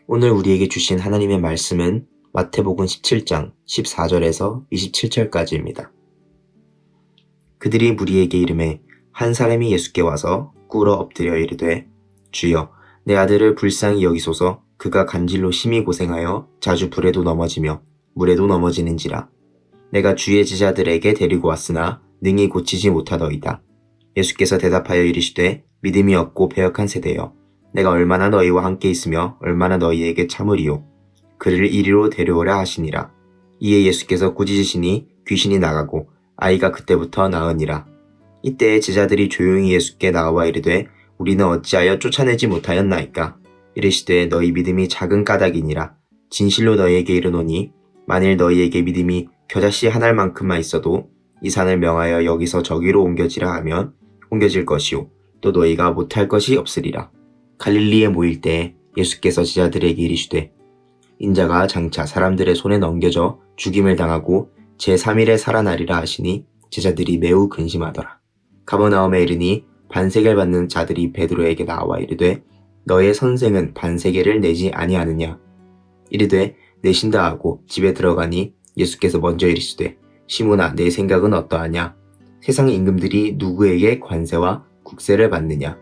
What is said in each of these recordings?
오늘 우리에게 주신 하나님의 말씀은 마태복음 17장 14절에서 27절까지입니다. 그들이 무리에게 이르매 한 사람이 예수께 와서 꿇어 엎드려 이르되 주여 내 아들을 불쌍히 여기소서. 그가 간질로 심히 고생하여 자주 불에도 넘어지며 물에도 넘어지는지라. 내가 주의 제자들에게 데리고 왔으나 능히 고치지 못하더이다. 예수께서 대답하여 이르시되 믿음이 없고 배역한 세대여, 내가 얼마나 너희와 함께 있으며 얼마나 너희에게 참으리요. 그를 이리로 데려오라 하시니라. 이에 예수께서 꾸짖으시니 귀신이 나가고 아이가 그때부터 나으니라. 이때 제자들이 조용히 예수께 나와 이르되 우리는 어찌하여 쫓아내지 못하였나이까. 이르시되 너희 믿음이 작은 까닭이니라. 진실로 너희에게 이르노니 만일 너희에게 믿음이 겨자씨 한 알만큼만 있어도 이 산을 명하여 여기서 저기로 옮겨지라 하면 옮겨질 것이요 또 너희가 못할 것이 없으리라. 갈릴리에 모일 때 예수께서 제자들에게 이르시되 인자가 장차 사람들의 손에 넘겨져 죽임을 당하고 제3일에 살아나리라 하시니 제자들이 매우 근심하더라. 가버나움에 이르니 반세계를 받는 자들이 베드로에게 나와 이르되 너의 선생은 반세계를 내지 아니하느냐. 이르되 내신다 하고 집에 들어가니 예수께서 먼저 이르시되 시몬아 내 생각은 어떠하냐. 세상 임금들이 누구에게 관세와 국세를 받느냐.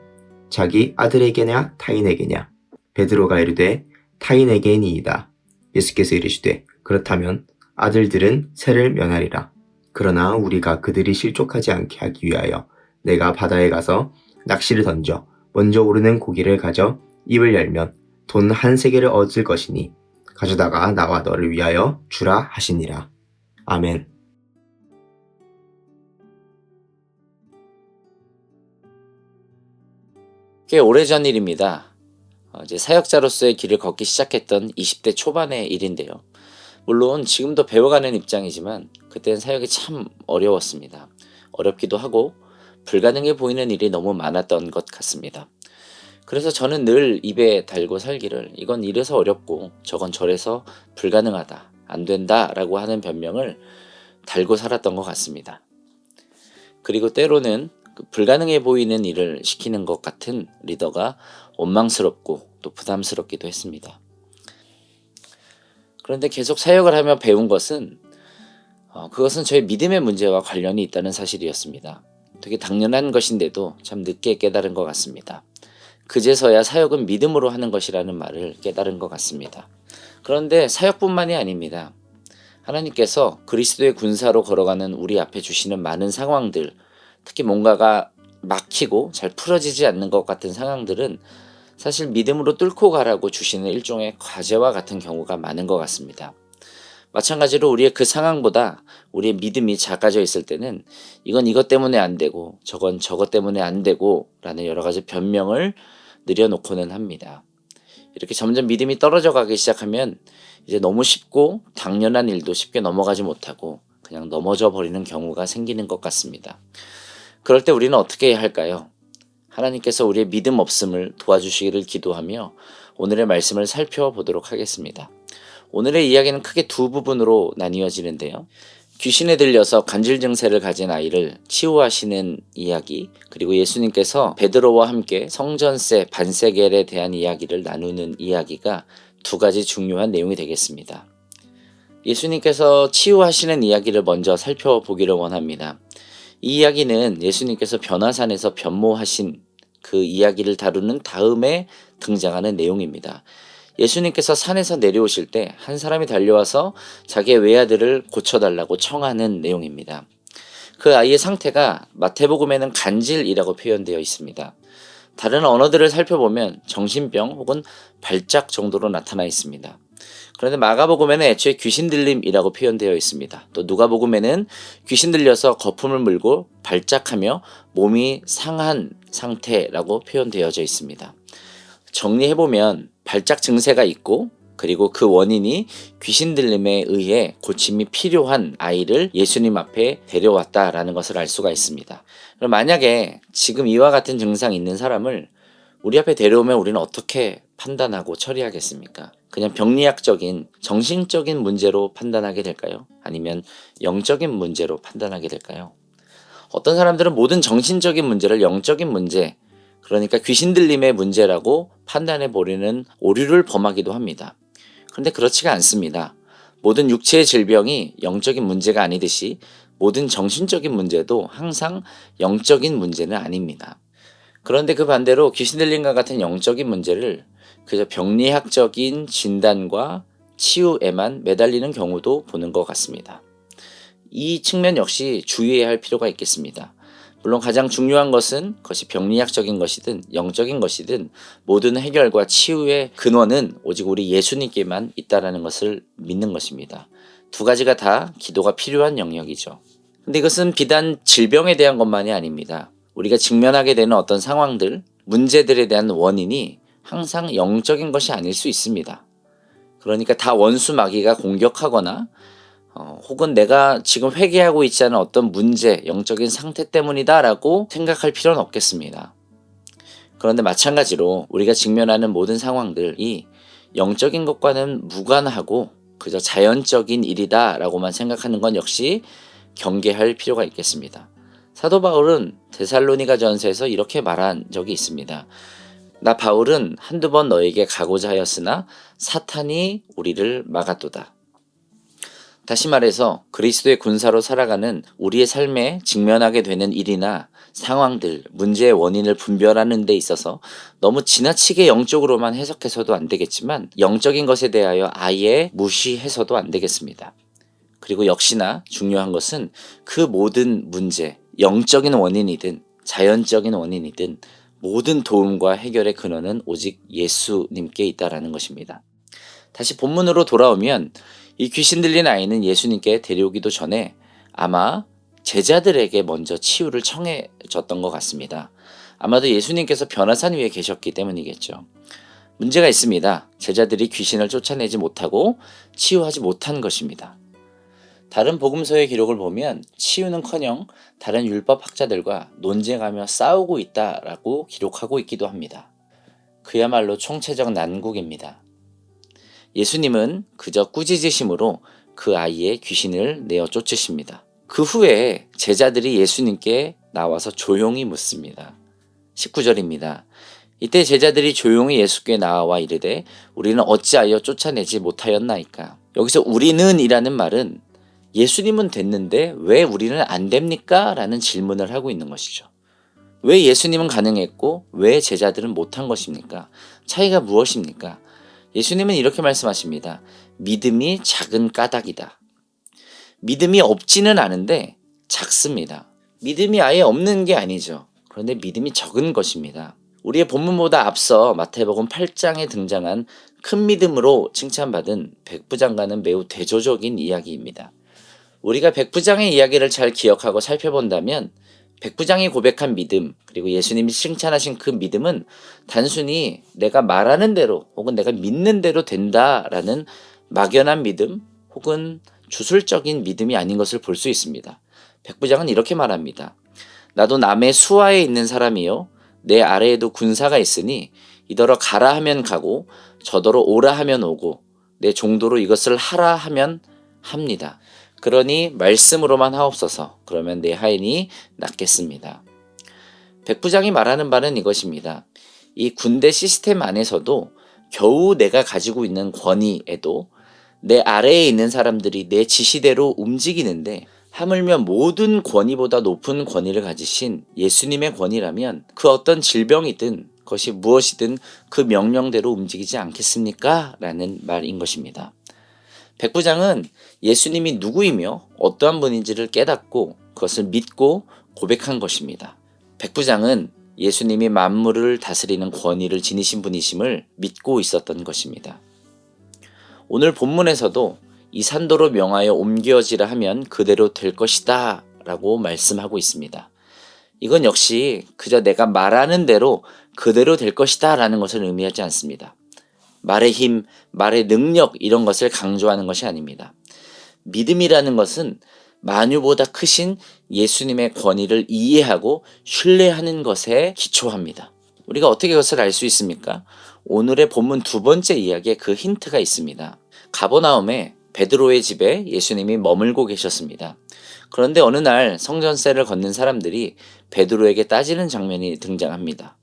자기 아들에게냐 타인에게냐. 베드로가 이르되 타인에게니이다. 예수께서 이르시되 그렇다면 아들들은 세를 면하리라. 그러나 우리가 그들이 실족하지 않게 하기 위하여 내가 바다에 가서 낚시를 던져 먼저 오르는 고기를 가져 입을 열면 돈 한 세겔을 얻을 것이니 가져다가 나와 너를 위하여 주라 하시니라. 아멘. 꽤 오래전 일입니다. 이제 사역자로서의 길을 걷기 시작했던 20대 초반의 일인데요. 물론 지금도 배워가는 입장이지만 그때는 사역이 참 어려웠습니다. 어렵기도 하고 불가능해 보이는 일이 너무 많았던 것 같습니다. 그래서 저는 늘 입에 달고 살기를 이건 이래서 어렵고 저건 저래서 불가능하다, 안 된다 라고 하는 변명을 달고 살았던 것 같습니다. 그리고 때로는 불가능해 보이는 일을 시키는 것 같은 리더가 원망스럽고 또 부담스럽기도 했습니다. 그런데 계속 사역을 하며 배운 것은 그것은 저의 믿음의 문제와 관련이 있다는 사실이었습니다. 되게 당연한 것인데도 참 늦게 깨달은 것 같습니다. 그제서야 사역은 믿음으로 하는 것이라는 말을 깨달은 것 같습니다. 그런데 사역뿐만이 아닙니다. 하나님께서 그리스도의 군사로 걸어가는 우리 앞에 주시는 많은 상황들, 특히 뭔가가 막히고 잘 풀어지지 않는 것 같은 상황들은 사실 믿음으로 뚫고 가라고 주시는 일종의 과제와 같은 경우가 많은 것 같습니다. 마찬가지로 우리의 그 상황보다 우리의 믿음이 작아져 있을 때는 이건 이것 때문에 안 되고 저건 저것 때문에 안 되고 라는 여러 가지 변명을 늘여놓고는 합니다. 이렇게 점점 믿음이 떨어져 가기 시작하면 이제 너무 쉽고 당연한 일도 쉽게 넘어가지 못하고 그냥 넘어져 버리는 경우가 생기는 것 같습니다. 그럴 때 우리는 어떻게 해야 할까요? 하나님께서 우리의 믿음 없음을 도와주시기를 기도하며 오늘의 말씀을 살펴보도록 하겠습니다. 오늘의 이야기는 크게 두 부분으로 나뉘어지는데요. 귀신에 들려서 간질 증세를 가진 아이를 치유하시는 이야기, 그리고 예수님께서 베드로와 함께 성전세 반세겔에 대한 이야기를 나누는 이야기가 두 가지 중요한 내용이 되겠습니다. 예수님께서 치유하시는 이야기를 먼저 살펴보기를 원합니다. 이 이야기는 예수님께서 변화산에서 변모하신 그 이야기를 다루는 다음에 등장하는 내용입니다. 예수님께서 산에서 내려오실 때 한 사람이 달려와서 자기의 외아들을 고쳐달라고 청하는 내용입니다. 그 아이의 상태가 마태복음에는 간질이라고 표현되어 있습니다. 다른 언어들을 살펴보면 정신병 혹은 발작 정도로 나타나 있습니다. 그런데 마가복음에는 애초에 귀신 들림이라고 표현되어 있습니다. 또 누가복음에는 귀신 들려서 거품을 물고 발작하며 몸이 상한 상태라고 표현되어져 있습니다. 정리해보면 발작 증세가 있고 그리고 그 원인이 귀신 들림에 의해 고침이 필요한 아이를 예수님 앞에 데려왔다라는 것을 알 수가 있습니다. 그럼 만약에 지금 이와 같은 증상이 있는 사람을 우리 앞에 데려오면 우리는 어떻게 판단하고 처리하겠습니까? 그냥 병리학적인 정신적인 문제로 판단하게 될까요? 아니면 영적인 문제로 판단하게 될까요? 어떤 사람들은 모든 정신적인 문제를 영적인 문제, 그러니까 귀신 들림의 문제라고 판단해 버리는 오류를 범하기도 합니다. 그런데 그렇지가 않습니다. 모든 육체의 질병이 영적인 문제가 아니듯이 모든 정신적인 문제도 항상 영적인 문제는 아닙니다. 그런데 그 반대로 귀신 들림과 같은 영적인 문제를 그저 병리학적인 진단과 치유에만 매달리는 경우도 보는 것 같습니다. 이 측면 역시 주의해야 할 필요가 있겠습니다. 물론 가장 중요한 것은 그것이 병리학적인 것이든 영적인 것이든 모든 해결과 치유의 근원은 오직 우리 예수님께만 있다는 것을 믿는 것입니다. 두 가지가 다 기도가 필요한 영역이죠. 근데 이것은 비단 질병에 대한 것만이 아닙니다. 우리가 직면하게 되는 어떤 상황들, 문제들에 대한 원인이 항상 영적인 것이 아닐 수 있습니다. 그러니까 다 원수 마귀가 공격하거나 혹은 내가 지금 회개하고 있지 않은 어떤 문제, 영적인 상태 때문이다 라고 생각할 필요는 없겠습니다. 그런데 마찬가지로 우리가 직면하는 모든 상황들이 영적인 것과는 무관하고 그저 자연적인 일이다 라고만 생각하는 건 역시 경계할 필요가 있겠습니다. 사도 바울은 데살로니가 전서에서 이렇게 말한 적이 있습니다. 나 바울은 한두 번 너에게 가고자 하였으나 사탄이 우리를 막았도다. 다시 말해서 그리스도의 군사로 살아가는 우리의 삶에 직면하게 되는 일이나 상황들, 문제의 원인을 분별하는 데 있어서 너무 지나치게 영적으로만 해석해서도 안 되겠지만 영적인 것에 대하여 아예 무시해서도 안 되겠습니다. 그리고 역시나 중요한 것은 그 모든 문제, 영적인 원인이든 자연적인 원인이든 모든 도움과 해결의 근원은 오직 예수님께 있다라는 것입니다. 다시 본문으로 돌아오면 이 귀신 들린 아이는 예수님께 데려오기도 전에 아마 제자들에게 먼저 치유를 청해줬던 것 같습니다. 아마도 예수님께서 변화산 위에 계셨기 때문이겠죠. 문제가 있습니다. 제자들이 귀신을 쫓아내지 못하고 치유하지 못한 것입니다. 다른 복음서의 기록을 보면 치유는커녕 다른 율법학자들과 논쟁하며 싸우고 있다라고 기록하고 있기도 합니다. 그야말로 총체적 난국입니다. 예수님은 그저 꾸짖으심으로 그 아이의 귀신을 내어 쫓으십니다. 그 후에 제자들이 예수님께 나와서 조용히 묻습니다. 19절입니다. 이때 제자들이 조용히 예수께 나와 이르되 우리는 어찌하여 쫓아내지 못하였나이까. 여기서 우리는 이라는 말은 예수님은 됐는데 왜 우리는 안 됩니까? 라는 질문을 하고 있는 것이죠. 왜 예수님은 가능했고 왜 제자들은 못한 것입니까? 차이가 무엇입니까? 예수님은 이렇게 말씀하십니다. 믿음이 작은 까닭이다. 믿음이 없지는 않은데 작습니다. 믿음이 아예 없는 게 아니죠. 그런데 믿음이 적은 것입니다. 우리의 본문보다 앞서 마태복음 8장에 등장한 큰 믿음으로 칭찬받은 백부장과는 매우 대조적인 이야기입니다. 우리가 백부장의 이야기를 잘 기억하고 살펴본다면 백부장이 고백한 믿음 그리고 예수님이 칭찬하신 그 믿음은 단순히 내가 말하는 대로 혹은 내가 믿는 대로 된다라는 막연한 믿음 혹은 주술적인 믿음이 아닌 것을 볼 수 있습니다. 백부장은 이렇게 말합니다. 나도 남의 수하에 있는 사람이요 내 아래에도 군사가 있으니 이더러 가라 하면 가고 저더러 오라 하면 오고 내 종도로 이것을 하라 하면 합니다. 그러니 말씀으로만 하옵소서. 그러면 내 하인이 낫겠습니다. 백부장이 말하는 바는 이것입니다. 이 군대 시스템 안에서도 겨우 내가 가지고 있는 권위에도 내 아래에 있는 사람들이 내 지시대로 움직이는데 하물며 모든 권위보다 높은 권위를 가지신 예수님의 권위라면 그 어떤 질병이든 그것이 무엇이든 그 명령대로 움직이지 않겠습니까? 라는 말인 것입니다. 백부장은 예수님이 누구이며 어떠한 분인지를 깨닫고 그것을 믿고 고백한 것입니다. 백부장은 예수님이 만물을 다스리는 권위를 지니신 분이심을 믿고 있었던 것입니다. 오늘 본문에서도 이 산도로 명하여 옮겨지라 하면 그대로 될 것이다 라고 말씀하고 있습니다. 이건 역시 그저 내가 말하는 대로 그대로 될 것이다 라는 것을 의미하지 않습니다. 말의 힘, 말의 능력 이런 것을 강조하는 것이 아닙니다. 믿음이라는 것은 만유보다 크신 예수님의 권위를 이해하고 신뢰하는 것에 기초합니다. 우리가 어떻게 그것을 알 수 있습니까? 오늘의 본문 두 번째 이야기에 그 힌트가 있습니다. 가버나움에 베드로의 집에 예수님이 머물고 계셨습니다. 그런데 어느 날 성전세를 걷는 사람들이 베드로에게 따지는 장면이 등장합니다.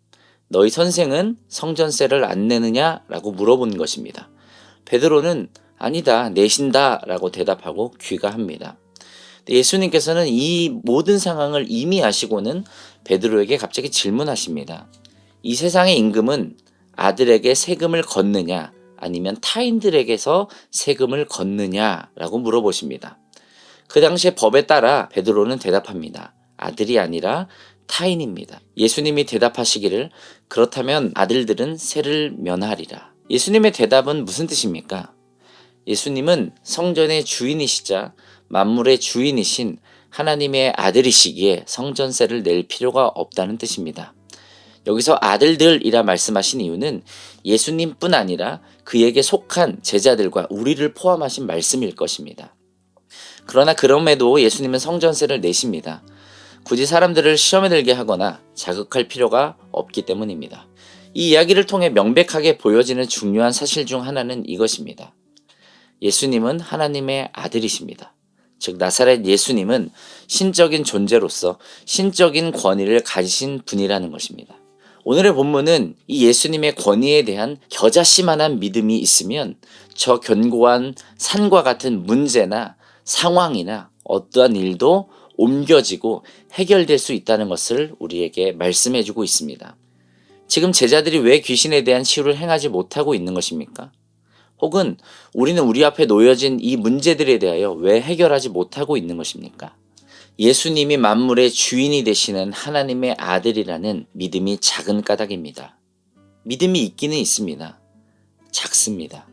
너희 선생은 성전세를 안 내느냐라고 물어본 것입니다. 베드로는 아니다, 내신다라고 대답하고 귀가합니다. 예수님께서는 이 모든 상황을 이미 아시고는 베드로에게 갑자기 질문하십니다. 이 세상의 임금은 아들에게 세금을 걷느냐 아니면 타인들에게서 세금을 걷느냐라고 물어보십니다. 그 당시의 법에 따라 베드로는 대답합니다. 아들이 아니라 타인입니다. 예수님이 대답하시기를 그렇다면 아들들은 세를 면하리라. 예수님의 대답은 무슨 뜻입니까? 예수님은 성전의 주인이시자 만물의 주인이신 하나님의 아들이시기에 성전세를 낼 필요가 없다는 뜻입니다. 여기서 아들들이라 말씀하신 이유는 예수님뿐 아니라 그에게 속한 제자들과 우리를 포함하신 말씀일 것입니다. 그러나 그럼에도 예수님은 성전세를 내십니다. 굳이 사람들을 시험에 들게 하거나 자극할 필요가 없기 때문입니다. 이 이야기를 통해 명백하게 보여지는 중요한 사실 중 하나는 이것입니다. 예수님은 하나님의 아들이십니다. 즉 나사렛 예수님은 신적인 존재로서 신적인 권위를 가지신 분이라는 것입니다. 오늘의 본문은 이 예수님의 권위에 대한 겨자씨만한 믿음이 있으면 저 견고한 산과 같은 문제나 상황이나 어떠한 일도 옮겨지고 해결될 수 있다는 것을 우리에게 말씀해주고 있습니다. 지금 제자들이 왜 귀신에 대한 치유를 행하지 못하고 있는 것입니까? 혹은 우리는 우리 앞에 놓여진 이 문제들에 대하여 왜 해결하지 못하고 있는 것입니까? 예수님이 만물의 주인이 되시는 하나님의 아들이라는 믿음이 작은 까닭입니다. 믿음이 있기는 있습니다. 작습니다.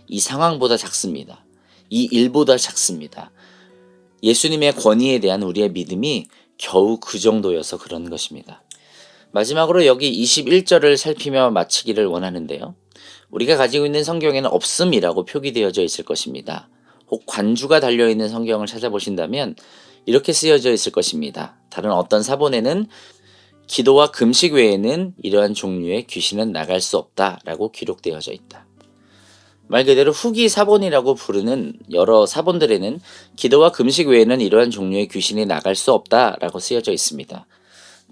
이 상황보다 작습니다. 이 일보다 작습니다. 예수님의 권위에 대한 우리의 믿음이 겨우 그 정도여서 그런 것입니다. 마지막으로 여기 21절을 살피며 마치기를 원하는데요. 우리가 가지고 있는 성경에는 없음이라고 표기되어져 있을 것입니다. 혹 관주가 달려있는 성경을 찾아보신다면 이렇게 쓰여져 있을 것입니다. 다른 어떤 사본에는 기도와 금식 외에는 이러한 종류의 귀신은 나갈 수 없다라고 기록되어져 있다. 말 그대로 후기 사본이라고 부르는 여러 사본들에는 기도와 금식 외에는 이러한 종류의 귀신이 나갈 수 없다라고 쓰여져 있습니다.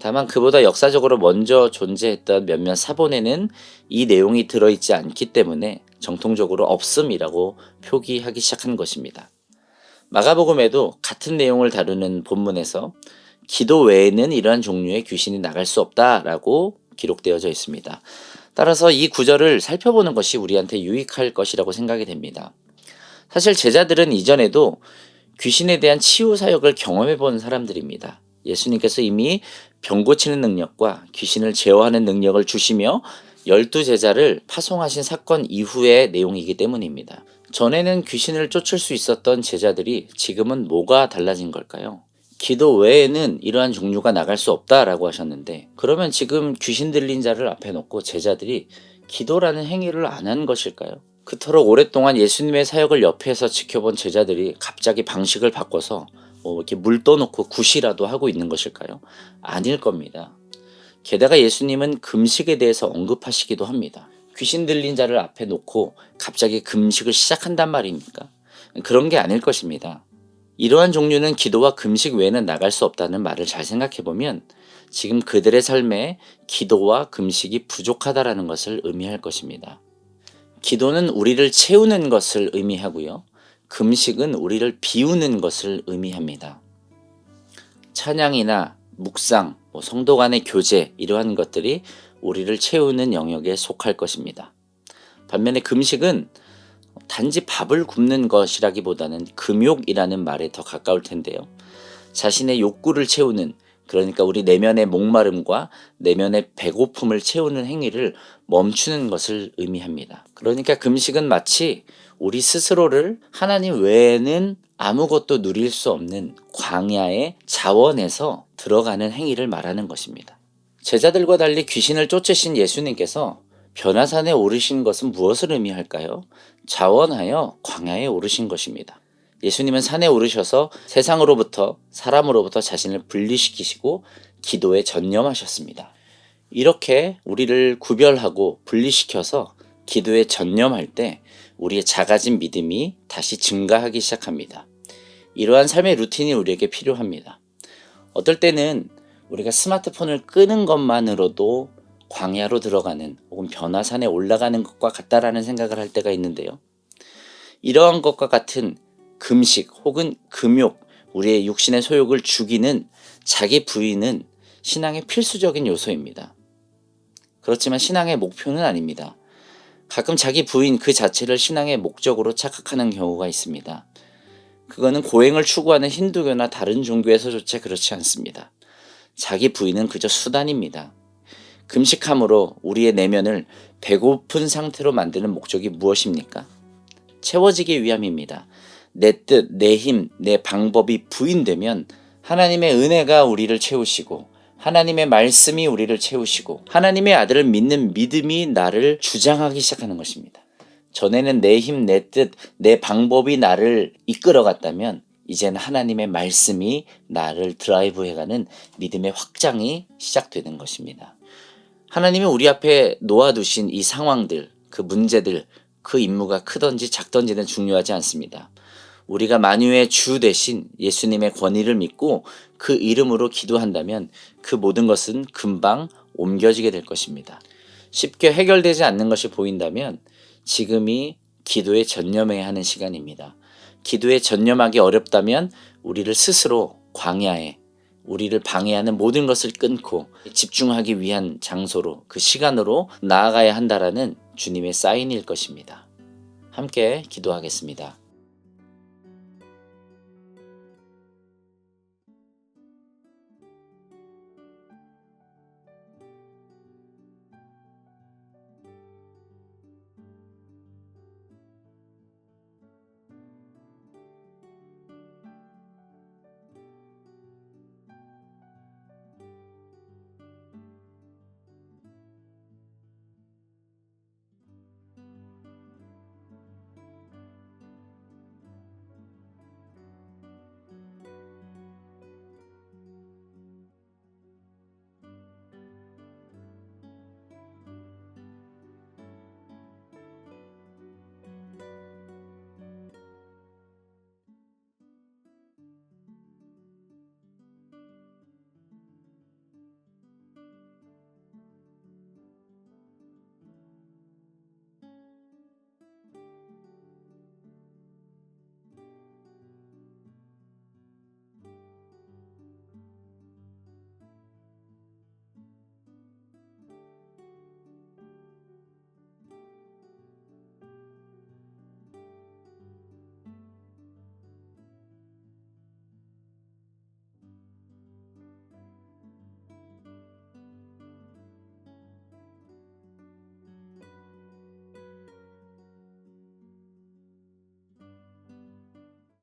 다만 그보다 역사적으로 먼저 존재했던 몇몇 사본에는 이 내용이 들어있지 않기 때문에 정통적으로 없음이라고 표기하기 시작한 것입니다. 마가복음에도 같은 내용을 다루는 본문에서 기도 외에는 이러한 종류의 귀신이 나갈 수 없다라고 기록되어져 있습니다. 따라서 이 구절을 살펴보는 것이 우리한테 유익할 것이라고 생각이 됩니다. 사실 제자들은 이전에도 귀신에 대한 치유 사역을 경험해 본 사람들입니다. 예수님께서 이미 병 고치는 능력과 귀신을 제어하는 능력을 주시며 12제자를 파송하신 사건 이후의 내용이기 때문입니다. 전에는 귀신을 쫓을 수 있었던 제자들이 지금은 뭐가 달라진 걸까요? 기도 외에는 이러한 종류가 나갈 수 없다라고 하셨는데 그러면 지금 귀신 들린 자를 앞에 놓고 제자들이 기도라는 행위를 안 한 것일까요? 그토록 오랫동안 예수님의 사역을 옆에서 지켜본 제자들이 갑자기 방식을 바꿔서 이렇게 물 떠놓고 굿이라도 하고 있는 것일까요? 아닐 겁니다. 게다가 예수님은 금식에 대해서 언급하시기도 합니다. 귀신 들린 자를 앞에 놓고 갑자기 금식을 시작한단 말입니까? 그런 게 아닐 것입니다. 이러한 종류는 기도와 금식 외에는 나갈 수 없다는 말을 잘 생각해보면 지금 그들의 삶에 기도와 금식이 부족하다라는 것을 의미할 것입니다. 기도는 우리를 채우는 것을 의미하고요. 금식은 우리를 비우는 것을 의미합니다. 찬양이나 묵상, 성도 간의 교제 이러한 것들이 우리를 채우는 영역에 속할 것입니다. 반면에 금식은 단지 밥을 굶는 것이라기보다는 금욕이라는 말에 더 가까울 텐데요. 자신의 욕구를 채우는, 그러니까 우리 내면의 목마름과 내면의 배고픔을 채우는 행위를 멈추는 것을 의미합니다. 그러니까 금식은 마치 우리 스스로를 하나님 외에는 아무것도 누릴 수 없는 광야의 자원에서 들어가는 행위를 말하는 것입니다. 제자들과 달리 귀신을 쫓으신 예수님께서 변화산에 오르신 것은 무엇을 의미할까요? 자원하여 광야에 오르신 것입니다. 예수님은 산에 오르셔서 세상으로부터 사람으로부터 자신을 분리시키시고 기도에 전념하셨습니다. 이렇게 우리를 구별하고 분리시켜서 기도에 전념할 때 우리의 작아진 믿음이 다시 증가하기 시작합니다. 이러한 삶의 루틴이 우리에게 필요합니다. 어떨 때는 우리가 스마트폰을 끄는 것만으로도 광야로 들어가는 혹은 변화산에 올라가는 것과 같다라는 생각을 할 때가 있는데요. 이러한 것과 같은 금식 혹은 금욕, 우리의 육신의 소욕을 죽이는 자기 부인은 신앙의 필수적인 요소입니다. 그렇지만 신앙의 목표는 아닙니다. 가끔 자기 부인 그 자체를 신앙의 목적으로 착각하는 경우가 있습니다. 그거는 고행을 추구하는 힌두교나 다른 종교에서조차 그렇지 않습니다. 자기 부인은 그저 수단입니다. 금식함으로 우리의 내면을 배고픈 상태로 만드는 목적이 무엇입니까? 채워지기 위함입니다. 내 뜻, 내 힘, 내 방법이 부인되면 하나님의 은혜가 우리를 채우시고 하나님의 말씀이 우리를 채우시고 하나님의 아들을 믿는 믿음이 나를 주장하기 시작하는 것입니다. 전에는 내 힘, 내 뜻, 내 방법이 나를 이끌어갔다면 이제는 하나님의 말씀이 나를 드라이브해가는 믿음의 확장이 시작되는 것입니다. 하나님이 우리 앞에 놓아두신 이 상황들, 그 문제들, 그 임무가 크든지 작든지는 중요하지 않습니다. 우리가 만유의 주 대신 예수님의 권위를 믿고 그 이름으로 기도한다면 그 모든 것은 금방 옮겨지게 될 것입니다. 쉽게 해결되지 않는 것이 보인다면 지금이 기도에 전념해야 하는 시간입니다. 기도에 전념하기 어렵다면 우리를 스스로 광야에 우리를 방해하는 모든 것을 끊고 집중하기 위한 장소로 그 시간으로 나아가야 한다라는 주님의 사인일 것입니다. 함께 기도하겠습니다.